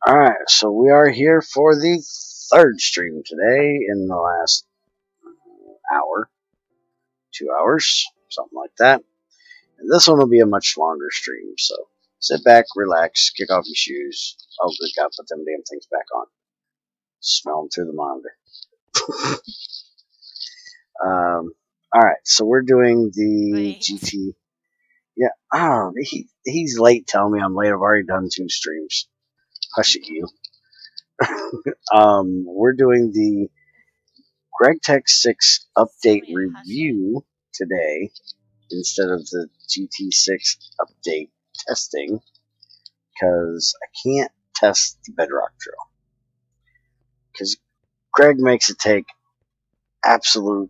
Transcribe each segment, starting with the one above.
Alright, so we are here for the third stream today in the last hour, 2 hours, something like that. And this one will be a much longer stream, so sit back, relax, kick off your shoes. Oh, good God, put them damn things back on. Smell them through the monitor. Alright, so we're doing the GT. Yeah, oh, he's late telling me I'm late. I've already done 2 streams. Hush it, you. We're doing the GT6 update review today instead of the GT6 update testing because I can't test the Bedrock drill because Greg makes it take absolute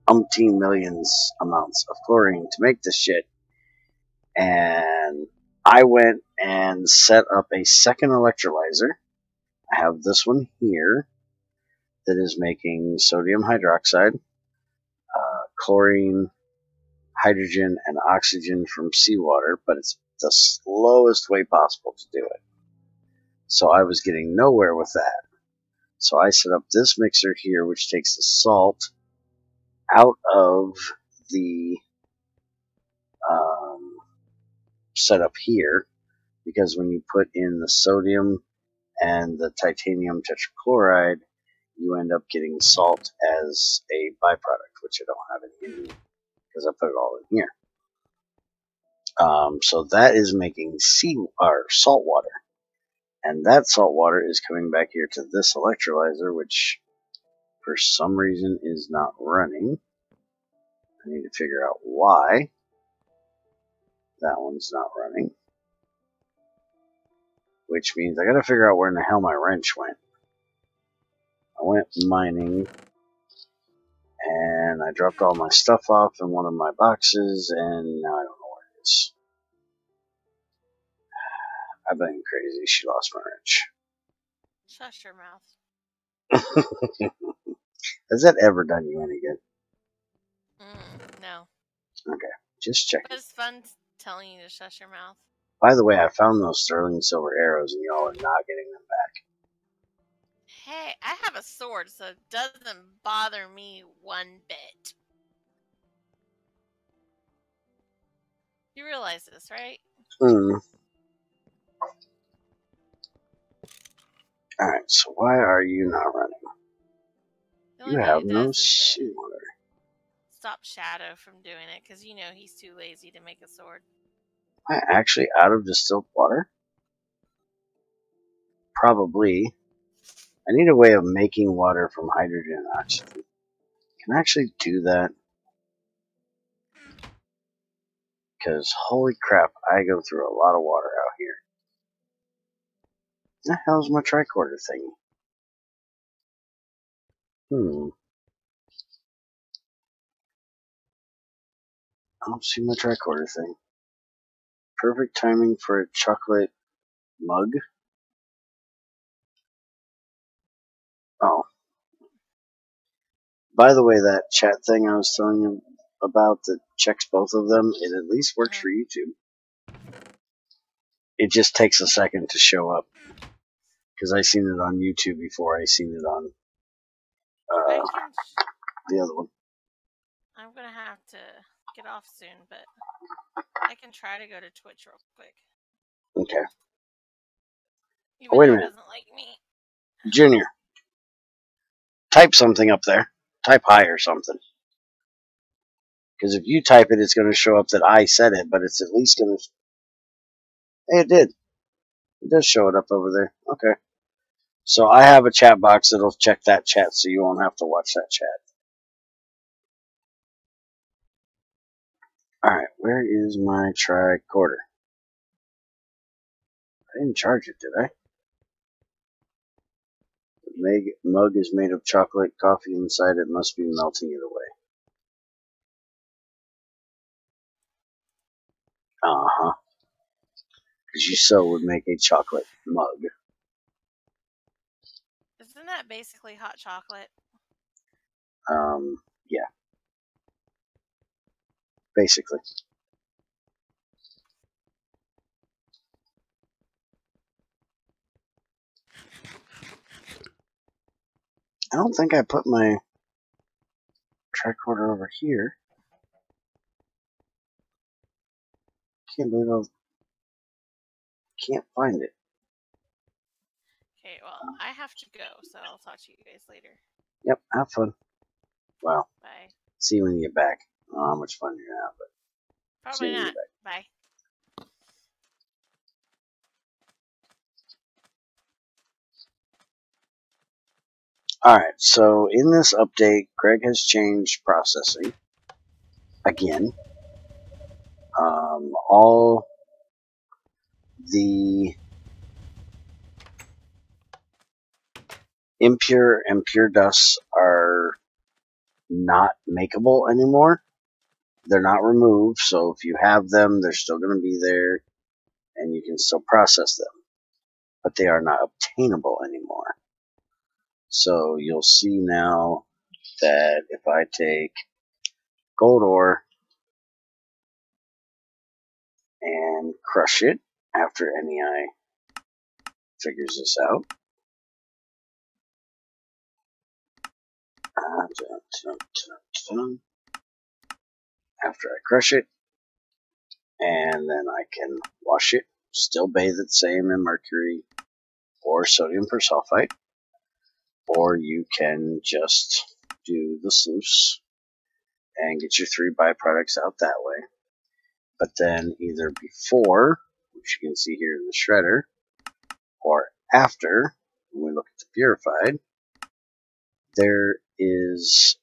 umpteen millions amounts of chlorine to make this shit, and I went and set up a second electrolyzer. I have this one here that is making sodium hydroxide, chlorine, hydrogen, and oxygen from seawater, but it's the slowest way possible to do it. So I was getting nowhere with that. So I set up this mixer here, which takes the salt out of the setup here, because when you put in the sodium and the titanium tetrachloride, you end up getting salt as a byproduct, which I don't have in here because I put it all in here. So that is making salt water, and that salt water is coming back here to this electrolyzer, which for some reason is not running. I need to figure out why that one's not running, which means I gotta figure out where in the hell my wrench went. I went mining and I dropped all my stuff off in one of my boxes, and now I don't know where it is. I've been crazy. She lost my wrench. Shush your mouth. Has that ever done you any good? No. Okay, just checking. But it's fun telling you to shush your mouth. By the way, I found those sterling silver arrows, and y'all are not getting them back. Hey, I have a sword, so it doesn't bother me one bit. You realize this, right? Alright, so why are you not running? You have no seawater. Stop Shadow from doing it, because you know he's too lazy to make a sword. Am I actually out of distilled water? Probably. I need a way of making water from hydrogen and oxygen. Can I actually do that? Because holy crap, I go through a lot of water out here. The hell's my tricorder thingy? I don't see my tricorder thing. Perfect timing for a chocolate mug. Oh. By the way, that chat thing I was telling you about that checks both of them, it at least works for YouTube. It just takes a second to show up. Because I seen it on YouTube before I seen it on the other one. I'm going to have to get off soon, but I can try to go to Twitch real quick. Okay. Even wait a minute. Doesn't like me. Junior, type something up there. Type hi or something. Because if you type it, it's going to show up that I said it, but it's at least going to... Hey, it did. It does show it up over there. Okay. So I have a chat box that'll check that chat, so you won't have to watch that chat. Alright, where is my tricorder? I didn't charge it, did I? The mug is made of chocolate. Coffee inside it must be melting it away. Uh-huh. Because you so would make a chocolate mug. Isn't that basically hot chocolate? Yeah. Basically. I don't think I put my tricorder over here. Can't believe I can't find it. Okay, well, I have to go, so I'll talk to you guys later. Yep, have fun. Well, bye. See you when you get back. I don't know how much fun you're gonna have, but probably not. Bye. Alright, so in this update, Greg has changed processing again. All the impure and pure dusts are not makeable anymore. They're not removed, so if you have them, they're still going to be there, and you can still process them. But they are not obtainable anymore. So you'll see now that if I take gold ore and crush it after NEI figures this out, after I crush it, and then I can wash it, still bathe it same in mercury or sodium persulfite, or you can just do the sluice and get your 3 byproducts out that way. But then either before, which you can see here in the shredder, or after, when we look at the purified, there is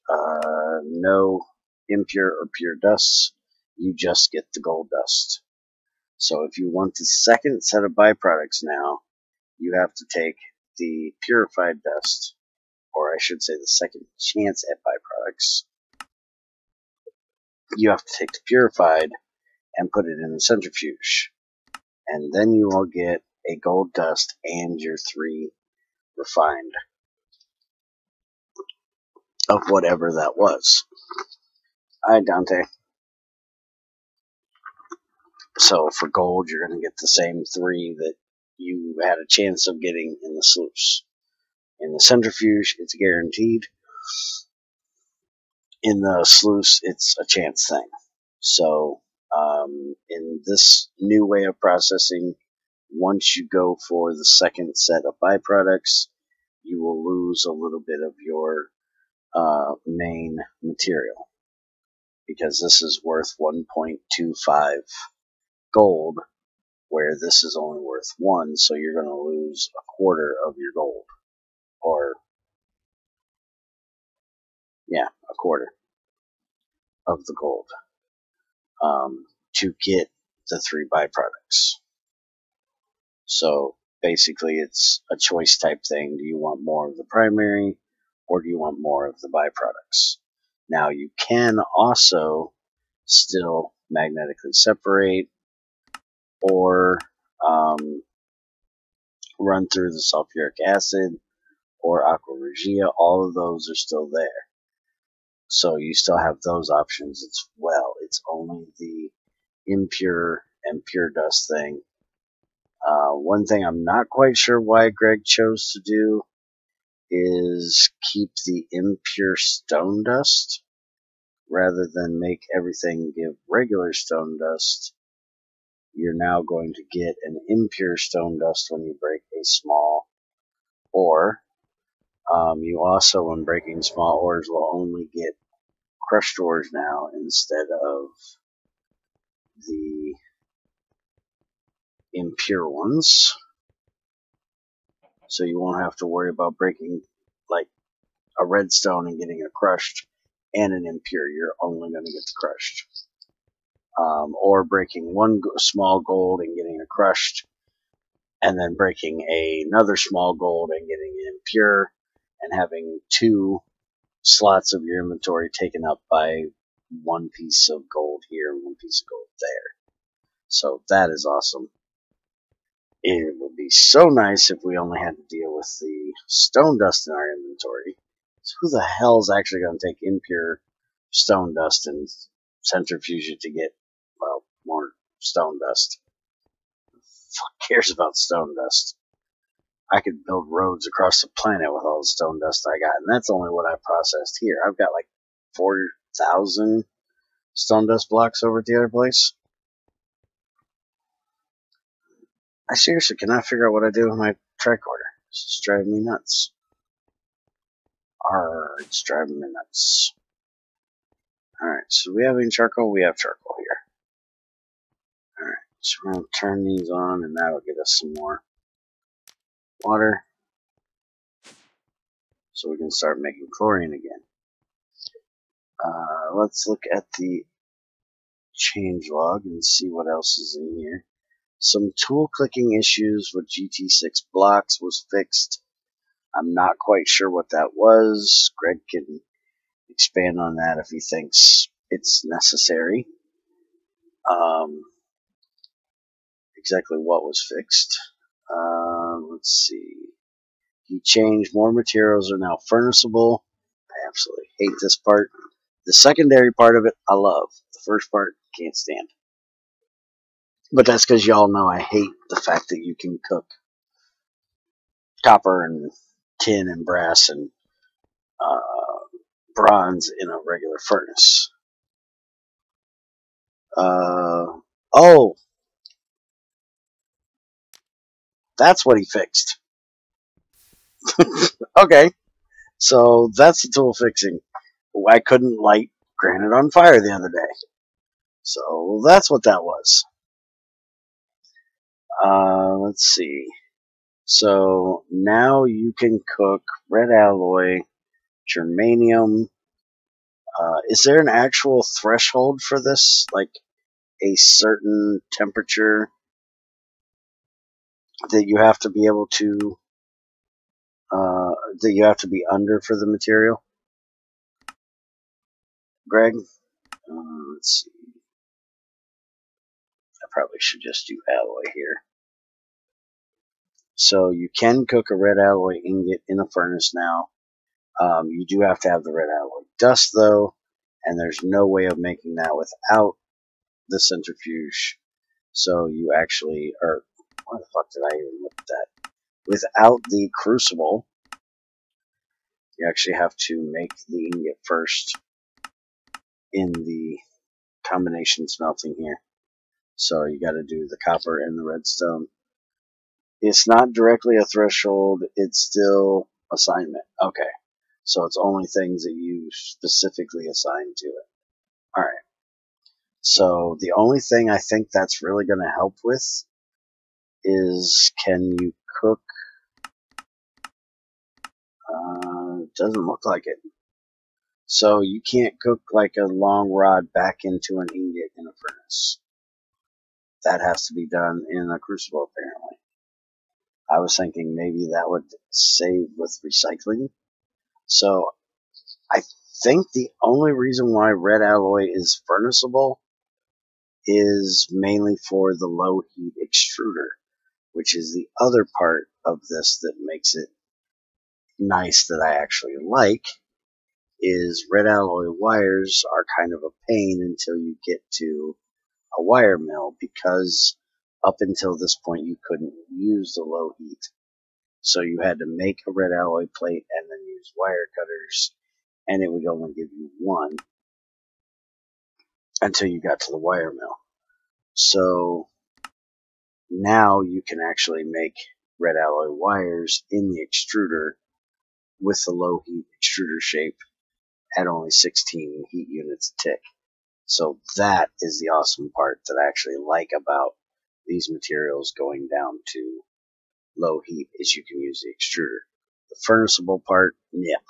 no impure or pure dusts. You just get the gold dust. So if you want the second set of byproducts now, you have to take the purified dust, or I should say the second chance at byproducts. You have to take the purified and put it in the centrifuge. And then you will get a gold dust and your 3 refined of whatever that was. Hi, Dante. So for gold, you're going to get the same 3 that you had a chance of getting in the sluice. In the centrifuge, it's guaranteed. In the sluice, it's a chance thing. So in this new way of processing, once you go for the second set of byproducts, you will lose a little bit of your main material, because this is worth 1.25 gold, where this is only worth 1, so you're going to lose a quarter of your gold. Or, yeah, a quarter of the gold to get the 3 byproducts. So basically it's a choice type thing. Do you want more of the primary, or do you want more of the byproducts? Now you can also still magnetically separate, or run through the sulfuric acid or aqua regia. All of those are still there. So you still have those options as well. It's only the impure and pure dust thing. One thing I'm not quite sure why Greg chose to do is keep the impure stone dust rather than make everything give regular stone dust. You're now going to get an impure stone dust when you break a small ore. You also, when breaking small ores, will only get crushed ores now instead of the impure ones. So you won't have to worry about breaking like a redstone and getting a crushed and an impure. You're only going to get the crushed. Or breaking one small gold and getting a crushed, and then breaking another small gold and getting an impure, and having 2 slots of your inventory taken up by 1 piece of gold here and 1 piece of gold there. So that is awesome. It would be so nice if we only had to deal with the stone dust in our inventory. So who the hell is actually going to take impure stone dust and centrifuge it to get, well, more stone dust? Who the fuck cares about stone dust? I could build roads across the planet with all the stone dust I got, and that's only what I processed here. I've got like 4,000 stone dust blocks over at the other place. I seriously cannot figure out what I do with my tricorder. It's just driving me nuts. It's driving me nuts. Alright, so we have any charcoal? We have charcoal here. Alright, so we're going to turn these on, and that'll get us some more water. So we can start making chlorine again. Let's look at the change log and see what else is in here. Some tool clicking issues with GT6 blocks was fixed. I'm not quite sure what that was. Greg can expand on that if he thinks it's necessary. Exactly what was fixed. Let's see. He changed. More materials are now furnaceable. I absolutely hate this part. The secondary part of it, I love. The first part, can't stand. But that's because y'all know I hate the fact that you can cook copper and tin and brass and bronze in a regular furnace. Oh, that's what he fixed. Okay, so that's the tool fixing. I couldn't light granite on fire the other day. So that's what that was. Let's see. So now you can cook red alloy, germanium. Is there an actual threshold for this? Like a certain temperature that you have to be able to, that you have to be under for the material? Greg? Let's see. I probably should just do alloy here. So you can cook a red alloy ingot in a furnace now. You do have to have the red alloy dust though, and there's no way of making that without the centrifuge. So you actually, or why the fuck did I even look at that? Without the crucible, you actually have to make the ingot first in the combination smelting here. So you got to do the copper and the redstone. It's not directly a threshold, it's still assignment. Okay. So it's only things that you specifically assign to it. Alright. So the only thing I think that's really going to help with is, can you cook? Doesn't look like it. So you can't cook like a long rod back into an ingot in a furnace. That has to be done in a crucible apparently. I was thinking maybe that would save with recycling. So I think the only reason why red alloy is furnaceable is mainly for the low heat extruder, which is the other part of this that makes it nice that I actually like, is red alloy wires are kind of a pain until you get to a wire mill, because up until this point you couldn't use the low heat. So you had to make a red alloy plate and then use wire cutters, and it would only give you one until you got to the wire mill. So now you can actually make red alloy wires in the extruder with the low heat extruder shape at only 16 heat units a tick. So that is the awesome part that I actually like about these materials going down to low heat, is you can use the extruder. The furnaceable part, yeah.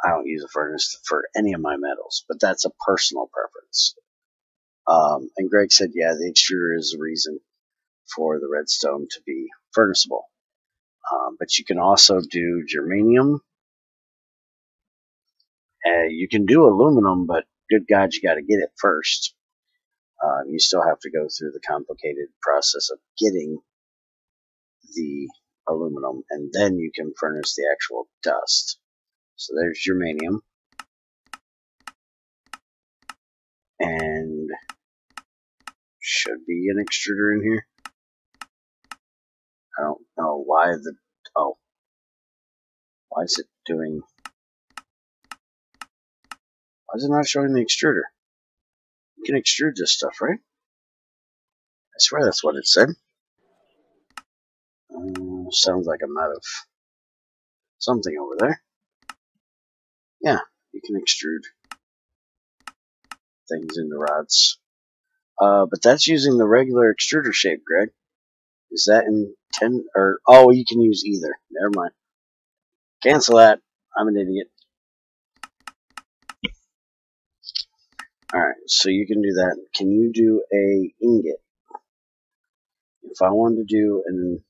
I don't use a furnace for any of my metals, but that's a personal preference. And Greg said, yeah, the extruder is the reason for the redstone to be furnaceable. But you can also do germanium. You can do aluminum, but good God, you got to get it first. You still have to go through the complicated process of getting the aluminum, and then you can furnace the actual dust. So there's germanium. And should be an extruder in here. I don't know why why is it doing, why is it not showing the extruder? You can extrude this stuff, right? I swear that's what it said. Sounds like I'm out of something over there. Yeah, you can extrude things into rods. But that's using the regular extruder shape, Greg. Is that in 10 or oh, you can use either. Never mind. Cancel that. I'm an idiot. Alright, so you can do that. Can you do a ingot? If I wanted to do an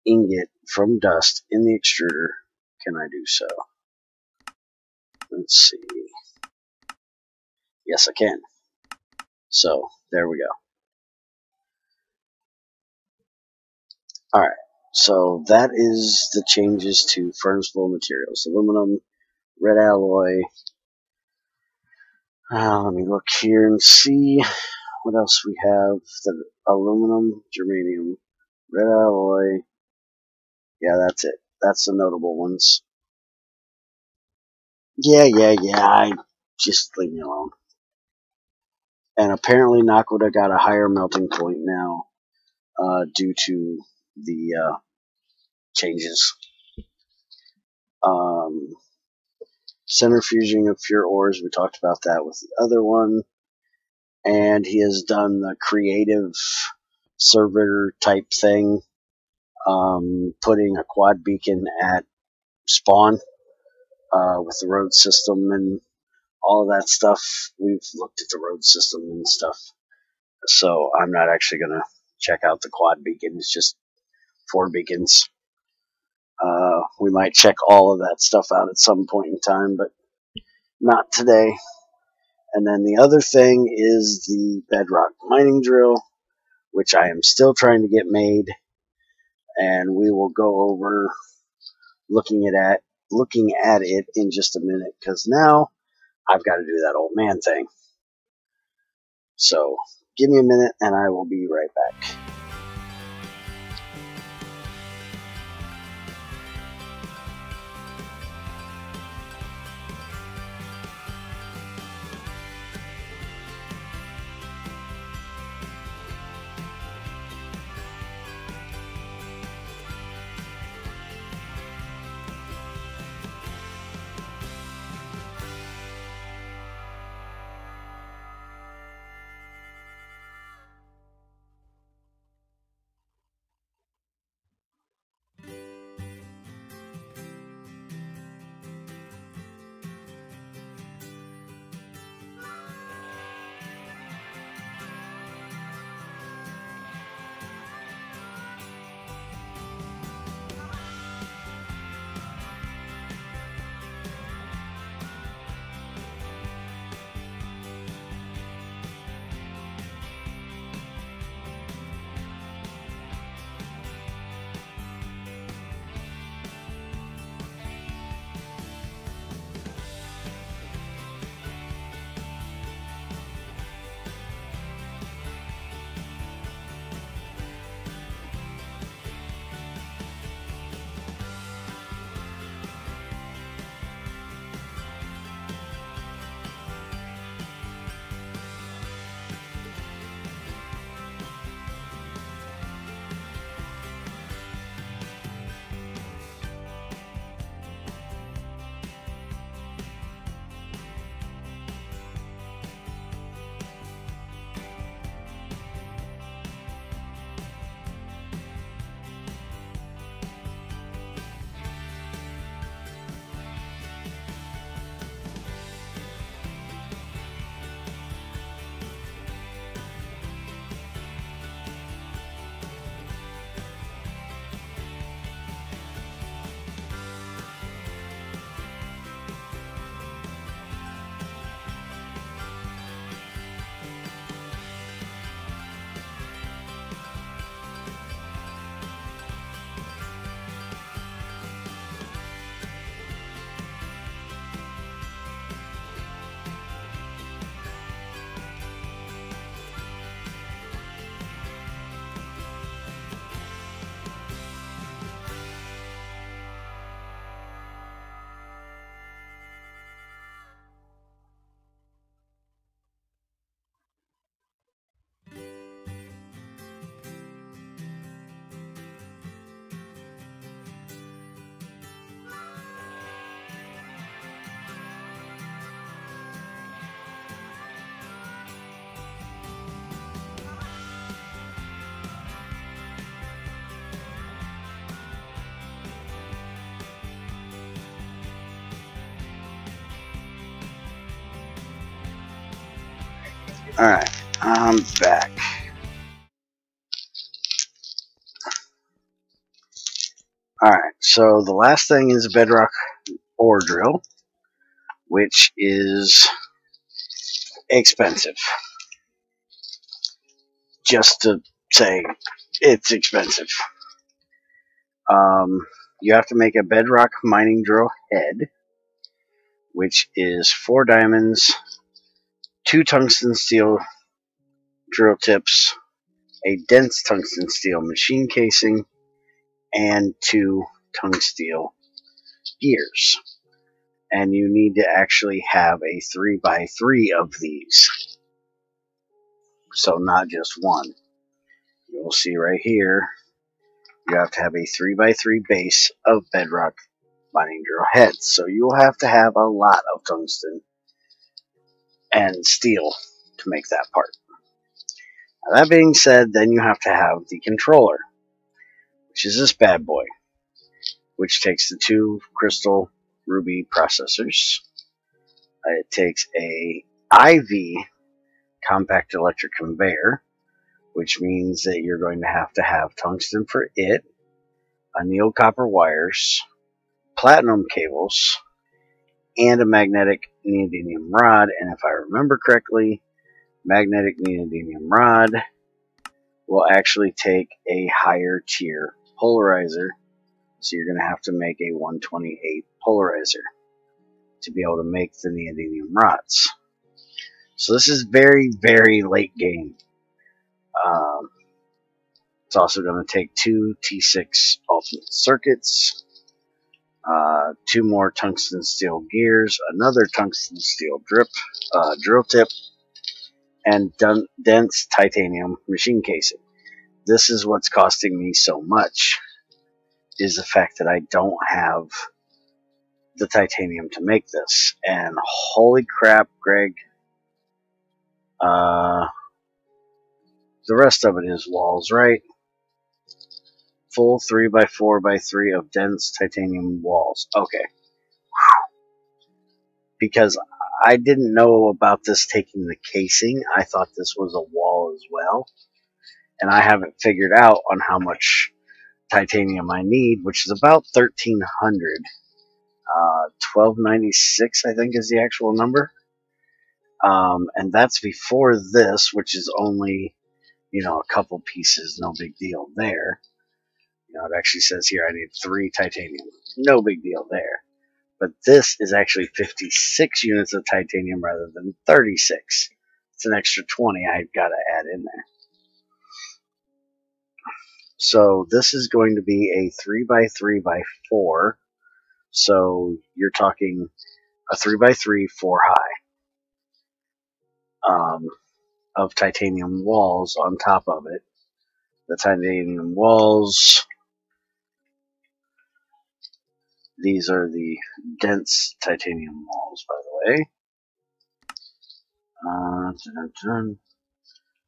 ingot from dust in the extruder, can I do so? Let's see. Yes, I can. So, there we go. Alright, so that is the changes to furnace flow materials. Aluminum, red alloy. Let me look here and see what else we have. The aluminum, germanium, red alloy. Yeah, that's it. That's the notable ones. Yeah. Just leave me alone. And apparently Nakoda got a higher melting point now due to the changes. Centrifuging of pure ores, we talked about that with the other one. And he has done the creative server type thing, putting a quad beacon at spawn with the road system and all of that stuff. We've looked at the road system and stuff. So I'm not actually going to check out the quad beacon. It's just 4 beacons. We might check all of that stuff out at some point in time, but not today. And then the other thing is the Bedrock mining drill, which I am still trying to get made. And we will go over looking at it in just a minute, because now I've got to do that old man thing. So give me a minute and I will be right back. Alright, I'm back. Alright, so the last thing is a Bedrock ore drill, which is expensive. Just to say, it's expensive. You have to make a Bedrock mining drill head, which is 4 diamonds, 2 tungsten steel drill tips, a dense tungsten steel machine casing, and 2 tungsten steel gears. And you need to actually have a 3x3 of these. So not just one. You'll see right here, you have to have a 3x3 base of Bedrock mining drill heads. So you'll have to have a lot of tungsten and steel to make that part. Now, that being said, then you have to have the controller, which is this bad boy, which takes the 2 crystal ruby processors. It takes a IV compact electric conveyor, which means that you're going to have tungsten for it, annealed copper wires, platinum cables, and a magnetic neodymium rod. And if I remember correctly, magnetic neodymium rod will actually take a higher tier polarizer, so you're going to have to make a 128 polarizer to be able to make the neodymium rods. So this is very, very late game. It's also going to take 2 T6 alternate circuits, 2 more tungsten steel gears, another tungsten steel drill tip, and dense titanium machine casing. This is what's costing me so much, is the fact that I don't have the titanium to make this. And holy crap, Greg, the rest of it is walls, right? Full 3x4x3 of dense titanium walls. Okay. Because I didn't know about this taking the casing. I thought this was a wall as well. And I haven't figured out on how much titanium I need, which is about 1,300. 1296, I think, is the actual number. And that's before this, which is only, a couple pieces. No big deal there. It actually says here I need 3 titanium. No big deal there. But this is actually 56 units of titanium rather than 36. It's an extra 20 I've got to add in there. So this is going to be a 3x3x4. So you're talking a 3x3 4 high of titanium walls on top of it. The titanium walls, these are the dense titanium walls, by the way.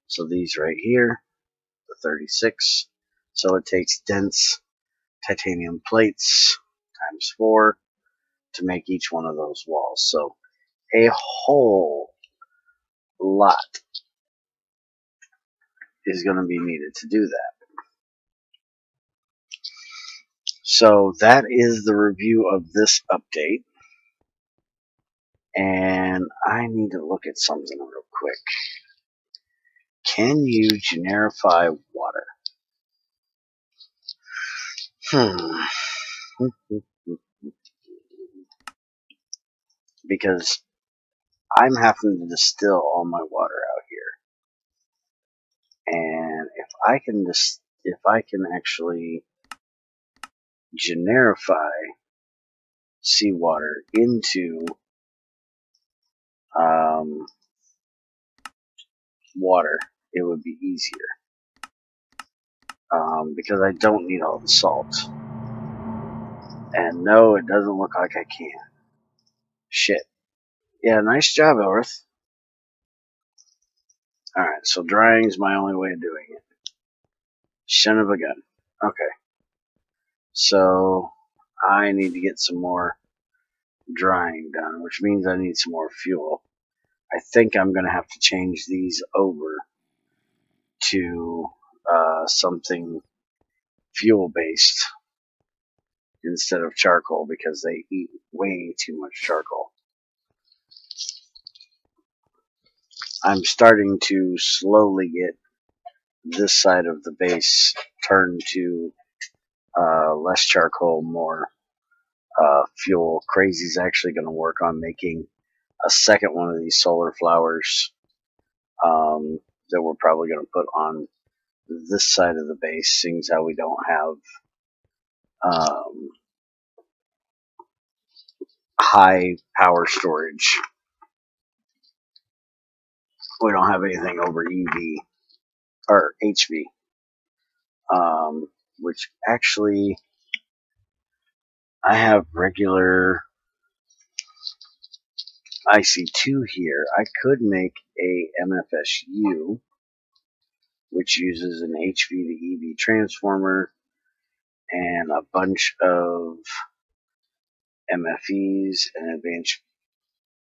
So these right here, the 36. So it takes dense titanium plates times 4 to make each one of those walls. So a whole lot is going to be needed to do that. So that is the review of this update. And I need to look at something real quick. Can you generify water? Because I'm having to distill all my water out here. And if I can actually generify seawater into water, it would be easier. Because I don't need all the salt. And no, it doesn't look like I can. Shit. Yeah, nice job, Elrith. Alright, so drying is my only way of doing it. Son of a gun. Okay. So, I need to get some more drying done, which means I need some more fuel. I think I'm going to have to change these over to something fuel-based instead of charcoal because they eat way too much charcoal. I'm starting to slowly get this side of the base turned to less charcoal, more fuel. Crazy's actually going to work on making a second one of these solar flowers that we're probably going to put on this side of the base, seeing as how we don't have high power storage. We don't have anything over EV or HV, which actually I have regular IC2 here. I could make a MFSU, which uses an HV to EV transformer and a bunch of MFEs, an advanced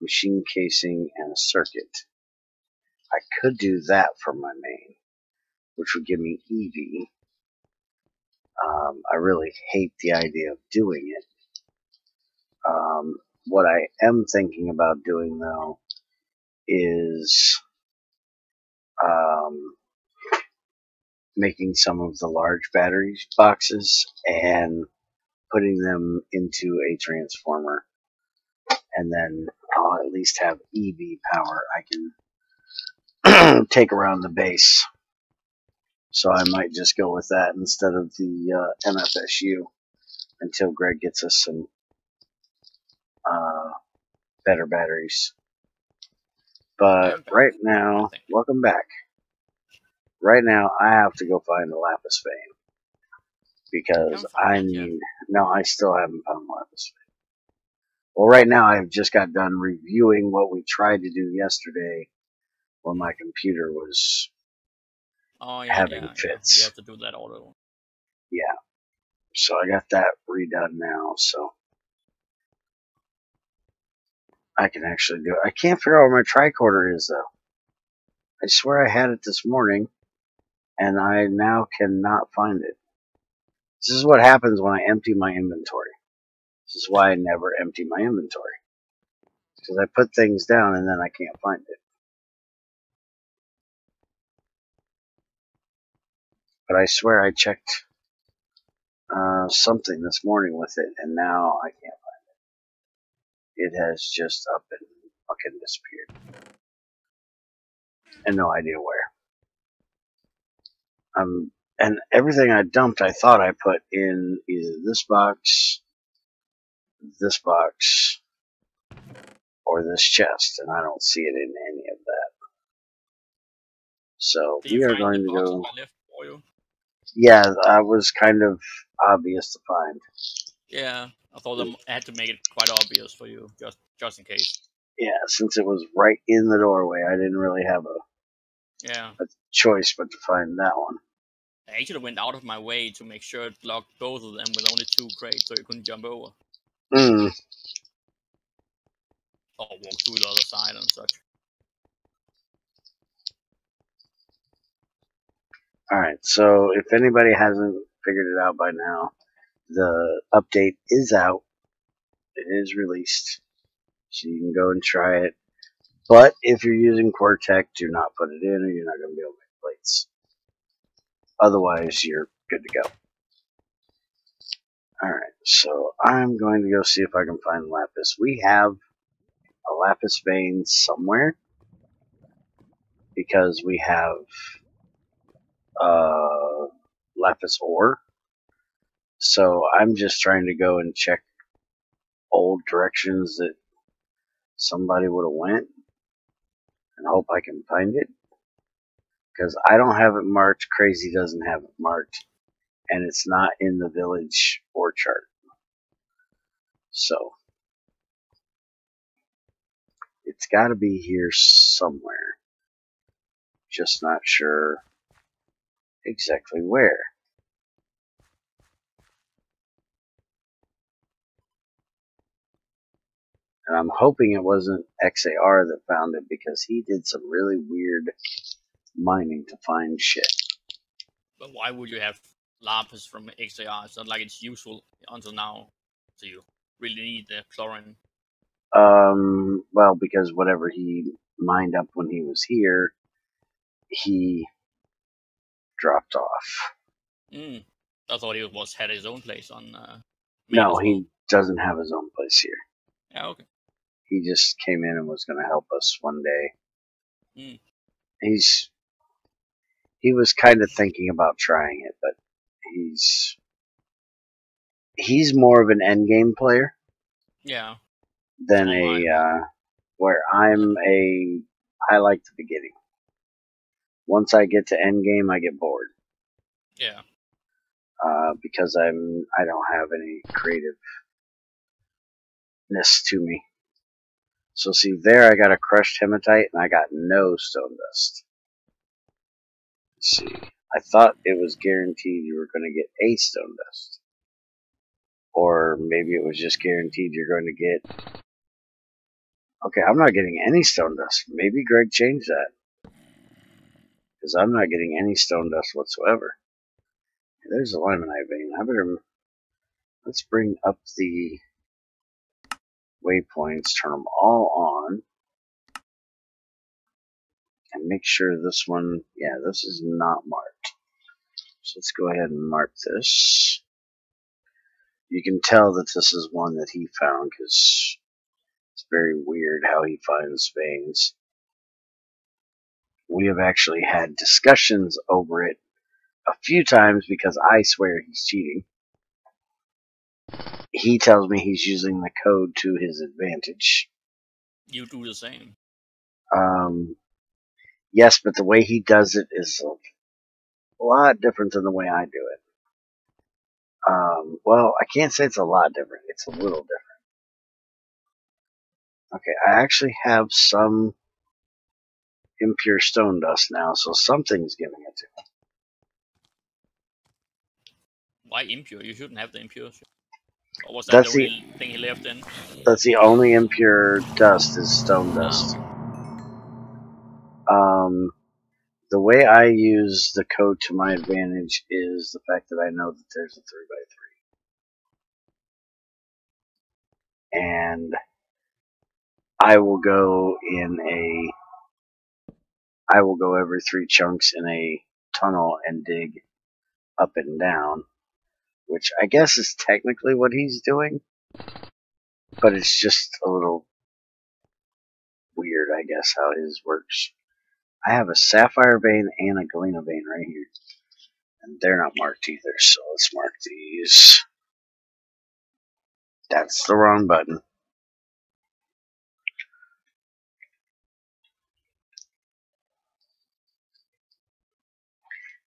machine casing, and a circuit. I could do that for my main, which would give me EV. I really hate the idea of doing it. What I am thinking about doing, though, is making some of the large battery boxes and putting them into a transformer. And then I'll at least have EV power I can take around the base. So I might just go with that instead of the MFSU until Greg gets us some better batteries. But right now, welcome back. Right now, I have to go find a Lapis vein because I need. No, I still haven't found Lapis vein. Well, right now I've just got done reviewing what we tried to do yesterday when my computer was having fits. You have to do that auto. Yeah. So I got that redone now, so I can actually do it. I can't figure out where my tricorder is, though. I swear I had it this morning, and I now cannot find it. This is what happens when I empty my inventory. This is why I never empty my inventory. Because I put things down and then I can't find it. But I swear I checked something this morning with it, and now I can't find it. It has just up and fucking disappeared. And no idea where. And everything I dumped, I thought I put in either this box, or this chest, and I don't see it in any of that. So we are going to go. Yeah, that was kind of obvious to find. Yeah, I thought I had to make it quite obvious for you, just in case. Yeah, since it was right in the doorway, I didn't really have a choice but to find that one. I actually went out of my way to make sure it blocked both of them with only 2 crates, so you couldn't jump over. Or walk through the other side and such. Alright, so if anybody hasn't figured it out by now, the update is out. It is released. So you can go and try it. But if you're using Quartec, do not put it in or you're not going to be able to make plates. Otherwise, you're good to go. Alright, so I'm going to go see if I can find Lapis. We have a Lapis vein somewhere because we have Lapis ore. So I'm just trying to go and check old directions that somebody would have went and hope I can find it. Because I don't have it marked, Crazy doesn't have it marked, and it's not in the village ore chart. So it's got to be here somewhere. Just not sure exactly where. And I'm hoping it wasn't XAR that found it, because he did some really weird mining to find shit. But why would you have Lapis from XAR? It's not like it's useful until now. So you really need the chlorine. Well, because whatever he mined up when he was here, he dropped off. I thought he had his own place on main No, as well. he doesn't have his own place here. Yeah, okay. He just came in and was going to help us one day. He was kind of thinking about trying it, but he's more of an endgame player. Yeah. Than where I like the beginning. Once I get to endgame, I get bored. Yeah. Because I don't have any creativeness to me. So see there, I got a crushed hematite and I got no stone dust. Let's see, I thought it was guaranteed you were going to get a stone dust, or maybe it was just guaranteed you're going to get. Okay, I'm not getting any stone dust. Maybe Greg changed that, because I'm not getting any stone dust whatsoever. There's a limonite vein. Let's bring up the waypoints, turn them all on, and make sure this one, yeah, this is not marked. So let's go ahead and mark this. You can tell that this is one that he found, because it's very weird how he finds veins. We have actually had discussions over it a few times, because I swear he's cheating. He tells me he's using the code to his advantage. You do the same. Yes, but the way he does it is a lot different than the way I do it. Well, I can't say it's a lot different. It's a little different. Okay, I actually have some impure stone dust now, so something's giving it to me. Why impure? You shouldn't have the impure. Or was that the only thing he left in? That's the only impure dust is stone dust. The way I use the code to my advantage is the fact that I know that there's a 3x3. And I will go every 3 chunks in a tunnel and dig up and down, which I guess is technically what he's doing, but it's just a little weird, I guess, how his works. I have a sapphire vein and a galena vein right here, and they're not marked either, so let's mark these. That's the wrong button.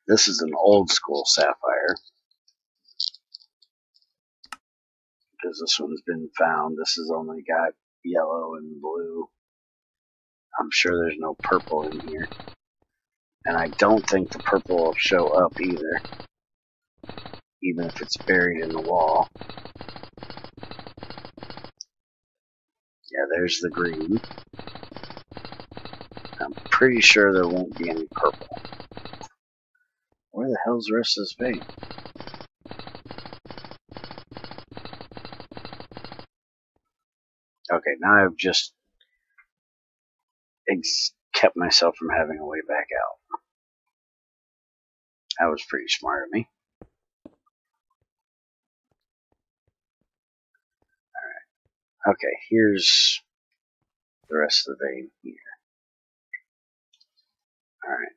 This is an old school sapphire, because this one's been found. This has only got yellow and blue. I'm sure there's no purple in here. And I don't think the purple will show up either, even if it's buried in the wall. Yeah, there's the green. I'm pretty sure there won't be any purple. Where the hell's the rest of this vein? Okay, now I've just kept myself from having a way back out. That was pretty smart of me. Alright. Okay, here's the rest of the vein here. Alright.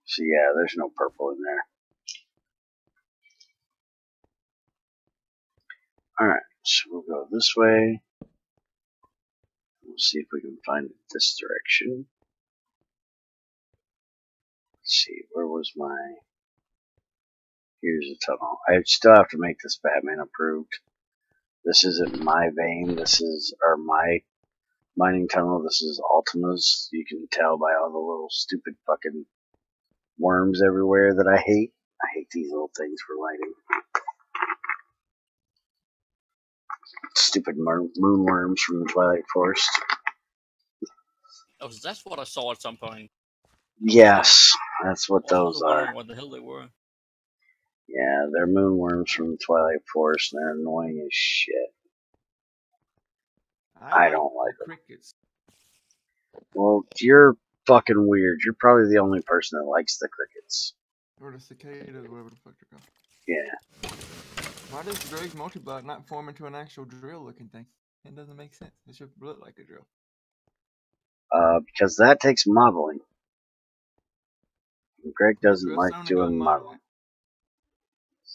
So yeah, there's no purple in there. Alright, so we'll go this way. We'll see if we can find it this direction. Let's see, where was my... Here's a tunnel. I still have to make this Batman approved. This isn't my vein, this is, or my mining tunnel, this is Ultima's. You can tell by all the little stupid fucking worms everywhere that I hate. I hate these little things for lighting. Stupid moonworms from the Twilight Forest. Oh, that's what I saw at some point. Yes, that's what I was those wondering are. what the hell they were. Yeah, they're moonworms from the Twilight Forest, and they're annoying as shit. I don't like them. crickets. Well, you're fucking weird. You're probably the only person that likes the crickets. Or the cicadas, whatever the fuck they're called. Yeah. Why does Greg's multi-block not form into an actual drill-looking thing? It doesn't make sense. It should look like a drill. Because that takes modeling. Greg doesn't Dress like on and doing go modeling.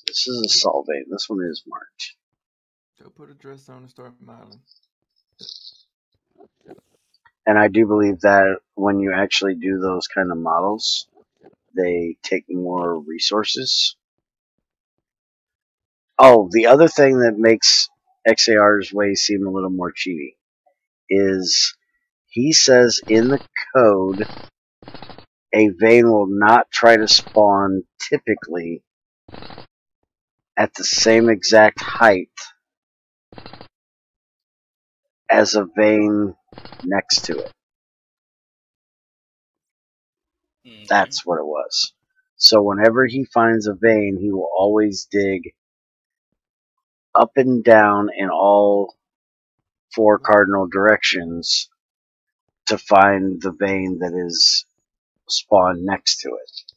This is a salt vein. This one is marked. Go put a dress on and start modeling. And I do believe that when you actually do those kind of models, they take more resources. Oh, the other thing that makes XAR's way seem a little more cheaty is he says in the code a vein will not try to spawn typically at the same exact height as a vein next to it. Mm-hmm. That's what it was. So whenever he finds a vein, he will always dig up and down in all four cardinal directions to find the vein that is spawned next to it.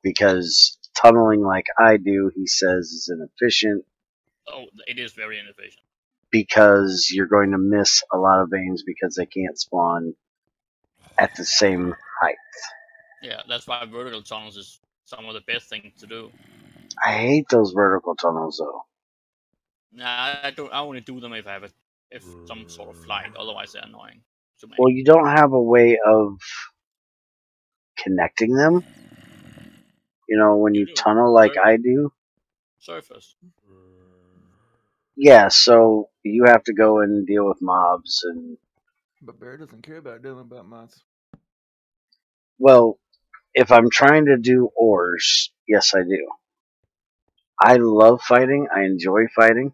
Because tunneling like I do, he says, is inefficient. Oh, it is very inefficient. Because you're going to miss a lot of veins because they can't spawn at the same height. Yeah, that's why vertical tunnels is some of the best things to do. I hate those vertical tunnels though. Nah, I don't. I only do them if I have some sort of flight. Otherwise, they're annoying to me. Well, you don't have a way of connecting them. You know, when you tunnel like I do. Surface. Yeah, so you have to go and deal with mobs and. But Bear doesn't care about dealing about mods. Well, if I'm trying to do ores, yes, I do. I love fighting. I enjoy fighting.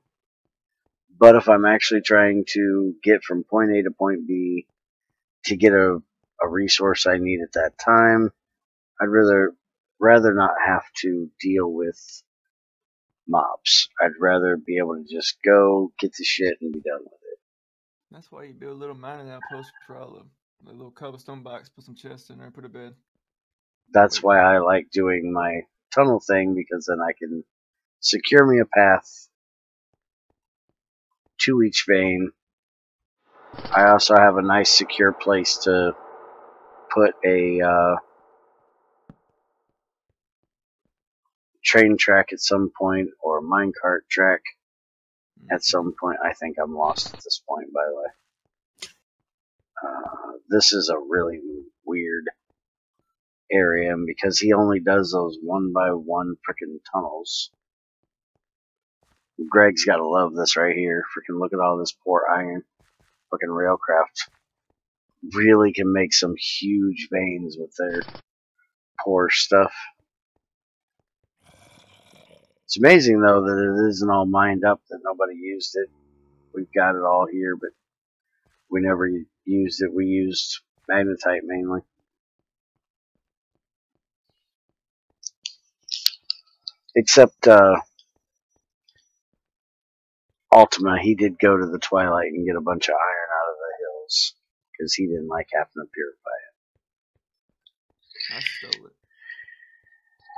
But if I'm actually trying to get from point A to point B to get a resource I need at that time, I'd rather not have to deal with mobs. I'd rather be able to just go, get the shit, and be done with it. That's why you build a little mining outpost for all of them. A little cobblestone box, put some chests in there, put a bed. That's why I like doing my tunnel thing, because then I can secure me a path to each vein. I also have a nice secure place to put a train track at some point, or a minecart track at some point. I think I'm lost at this point, by the way. This is a really weird area, and because he only does those one by one freaking tunnels. Greg's gotta love this right here. Freaking look at all this poor iron. Fucking Railcraft really can make some huge veins with their poor stuff. It's amazing though that it isn't all mined up, that nobody used it. We've got it all here, but we never used it. We used magnetite mainly. Except Ultima, he did go to the Twilight and get a bunch of iron out of the hills because he didn't like having to purify it. I stole it.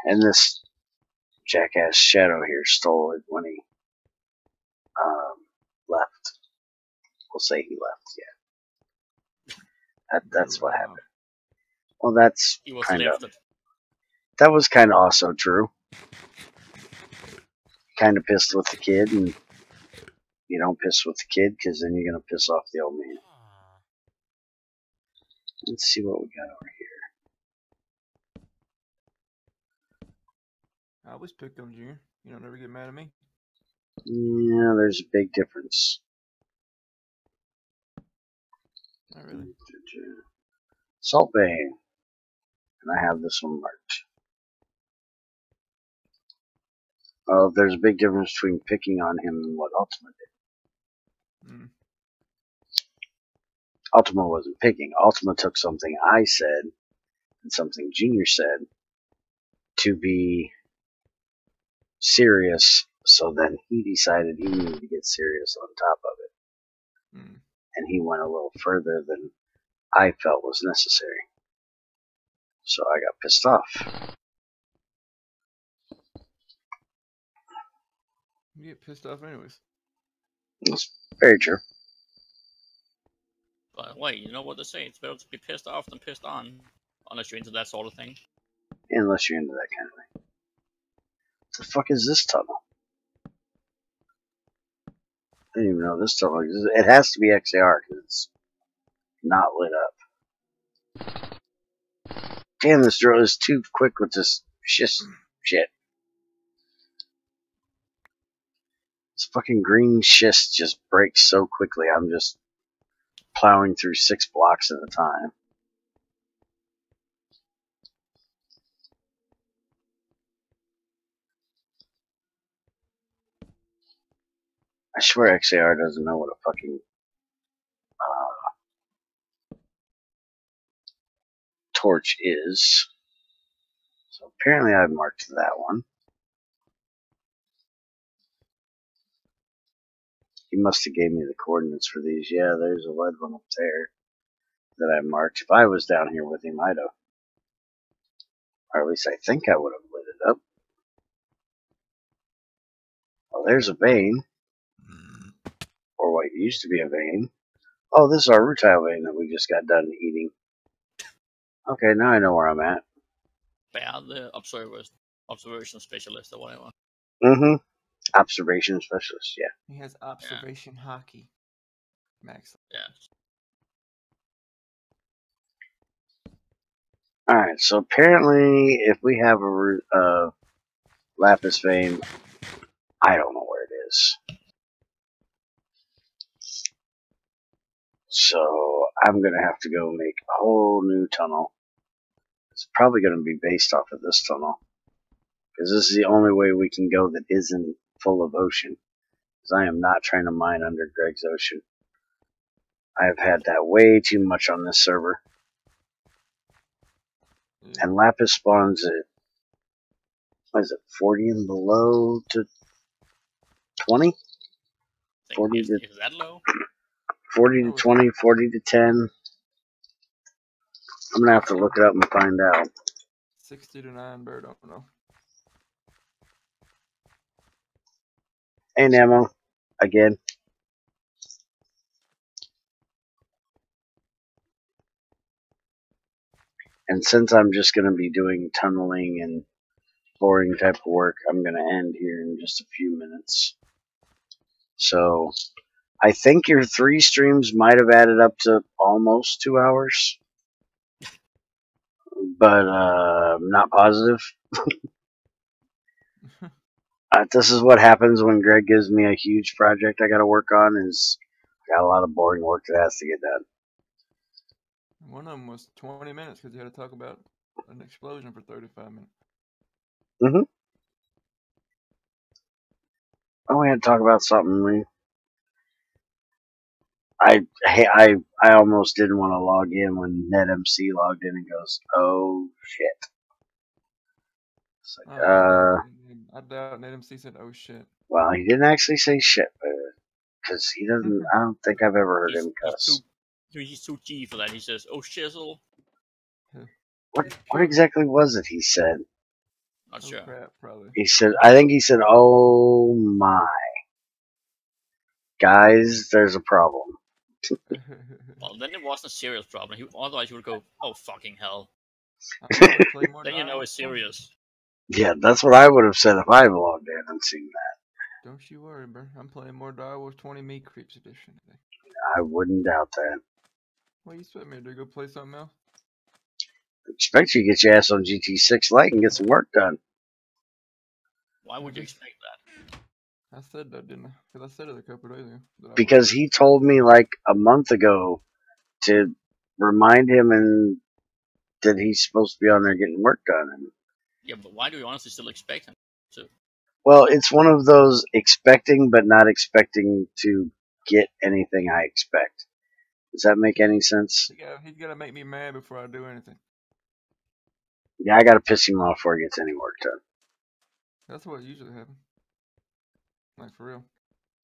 And this jackass Shadow here stole it when he left. We'll say he left, yeah. That's what happened. Well, that's kind of... That was kind of also true. Kind of pissed with the kid, and you don't piss with the kid because then you're going to piss off the old man. Let's see what we got over here. I always picked on Junior. You don't ever get mad at me. Yeah, there's a big difference. Not really. Salt vein. And I have this one marked. There's a big difference between picking on him and what Ultima did. Mm. Ultima wasn't picking. Ultima took something I said and something Junior said to be serious, so then he decided he needed to get serious on top of it. Mm. And he went a little further than I felt was necessary. So I got pissed off. You get pissed off anyways. That's very true. But wait, you know what they say? It's better to be pissed off than pissed on, unless you're into that sort of thing. Unless you're into that kind of thing. What the fuck is this tunnel? I didn't even know this tunnel exists. It has to be XAR because it's not lit up. Damn, this drill is too quick with this shit. This fucking green schist just breaks so quickly. I'm just plowing through 6 blocks at a time. I swear XAR doesn't know what a fucking torch is. So apparently I've marked that one. He must have gave me the coordinates for these. Yeah, there's a lead one up there that I marked. If I was down here with him, I'd have, or at least I think I would have lit it up. Well, there's a vein, or what used to be a vein. Oh, this is our rutile vein that we just got done eating. Okay, now I know where I'm at. Yeah, the observation specialist or whatever. Mm-hmm. Observation specialist, yeah. He has observation hockey. Max. Yeah. Alright, so apparently if we have a Lapis vein, I don't know where it is. So I'm going to have to go make a whole new tunnel. It's probably going to be based off of this tunnel. Because this is the only way we can go that isn't full of ocean. Because I am not trying to mine under Greg's Ocean. I have had that way too much on this server. And Lapis spawns at, what is it, 40 and below to 20? 40 to, is that low? 40 to 20, 40 to 10. I'm going to have to look it up and find out. 60 to 9, bird, I don't know. Hey, Nemo. Again. And since I'm just going to be doing tunneling and boring type of work, I'm going to end here in just a few minutes. So, I think your 3 streams might have added up to almost 2 hours. But, I'm not positive. This is what happens when Greg gives me a huge project I got to work on, is I got a lot of boring work that has to get done. One of them was 20 minutes because you had to talk about an explosion for 35 minutes. Mm-hmm. Oh, we had to talk about something. I almost didn't want to log in when NetMC logged in and goes, oh shit. It's like, I doubt NetMC said, oh shit. Well, he didn't actually say shit, because he doesn't, I don't think I've ever heard him cuss. He's too G for that. He says, oh shizzle. What exactly was it he said? Not sure. Crap, probably. He said, I think he said, oh my. Guys, there's a problem. Well, then it wasn't a serious problem. Otherwise, you would go, oh, fucking hell. Then you know it's serious. Yeah, that's what I would have said if I logged in and seen that. Don't you worry, bro. I'm playing more Dire Wars 20 Meat Creeps Edition today. I wouldn't doubt that. What you expect me to do? Go play something else? I expect you to get your ass on GT6 Lite and get some work done. Why would you expect that? I said that, didn't I? Because I said it a couple days ago. Because he told me like a month ago to remind him and that he's supposed to be on there getting work done. And yeah, but why do you honestly still expect him to? Well, it's one of those expecting but not expecting to get anything I expect. Does that make any sense? He's gotta make me mad before I do anything. Yeah, I gotta piss him off before he gets any work done. That's what usually happens. Like, for real.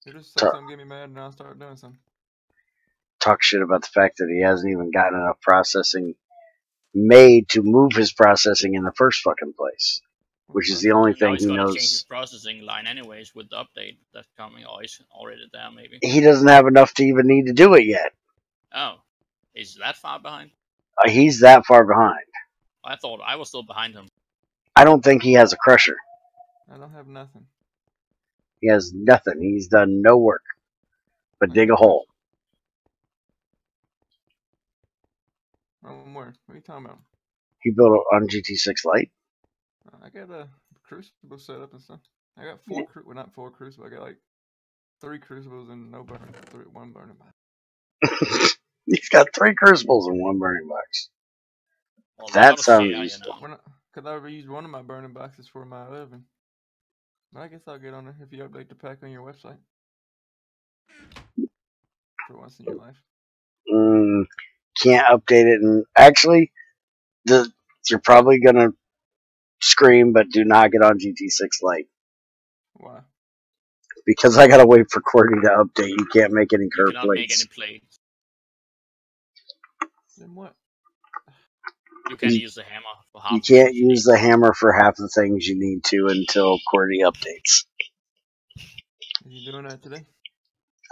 He just say Talk, something, get me mad, and I'll start doing something. talk shit about the fact that he hasn't even gotten enough processing made to move his processing in the first fucking place. Which is the only Now thing he's he gonna change his knows. processing line anyways with the update that's coming, or is already there maybe. He doesn't have enough to even need to do it yet. Oh, is that far behind? He's that far behind. I thought I was still behind him. I don't think he has a crusher. I don't have nothing. He has nothing. He's done no work but dig a hole. Where? What are you talking about? He built it on GT6 Lite. I got a crucible set up and stuff. I got four, well, not 4 crucibles. I got like 3 crucibles and no burning, 1 burning box. He's got 3 crucibles and 1 burning box. Well, That sounds useful. Because I already used one of my burning boxes for my oven. But I guess I'll get on there if you update the pack on your website. For once in your life. Can't update it, and actually, you're probably gonna scream, but do not get on GT6 Lite. Why? Because I gotta wait for Courtney to update. You can't make any curved plates. Make any plates. Then what? You can use the hammer for half. You can't use the hammer for half the things you need to until Courtney updates. Is he doing that today?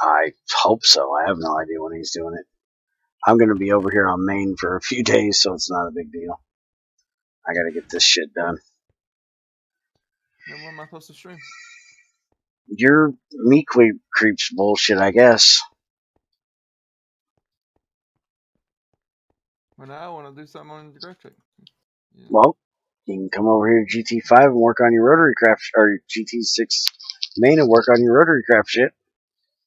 I hope so. I have no idea when he's doing it. I'm going to be over here on Maine for a few days, so it's not a big deal. I got to get this shit done. Then when am I supposed to stream? Your meat creeps bullshit, I guess. Well, now I want to do something on the graph check. Yeah. Well, you can come over here to GT5 and work on your rotary craft, or GT6 main and work on your rotary craft shit.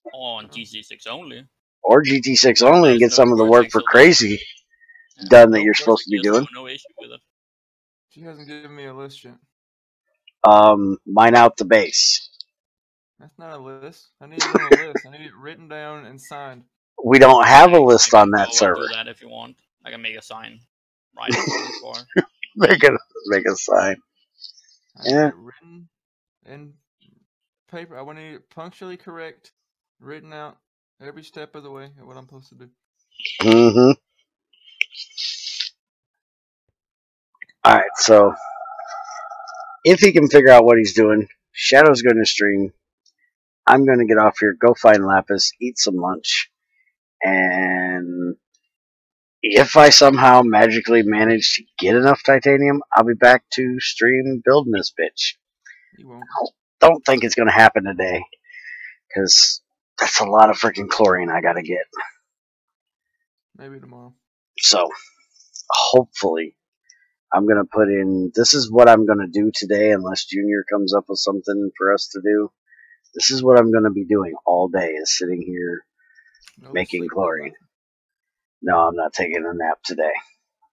Or on GT6 only. Or GT6 only and get some of the work for crazy done that you're supposed to be doing. No issue with it. She hasn't given me a list yet. Mine out the base. That's not a list. I need it on a list. I need it written down and signed. We don't have a list on that server. Do that if you want. I can make a sign. Right. make a sign. I need it written in paper. I want it punctually correct, written out every step of the way of what I'm supposed to do. Mm-hmm. Alright, so if he can figure out what he's doing, Shadow's going to stream. I'm going to get off here, go find Lapis, eat some lunch, and if I somehow magically manage to get enough titanium, I'll be back to stream building this bitch. You won't. I don't think it's going to happen today, because that's a lot of freaking chlorine I got to get. Maybe tomorrow. So, hopefully, I'm going to put in, this is what I'm going to do today, unless Junior comes up with something for us to do. This is what I'm going to be doing all day, is sitting here making chlorine. No, I'm not taking a nap today.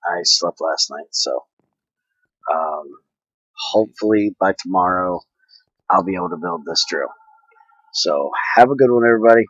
I slept last night, so hopefully by tomorrow I'll be able to build this drill. So have a good one, everybody.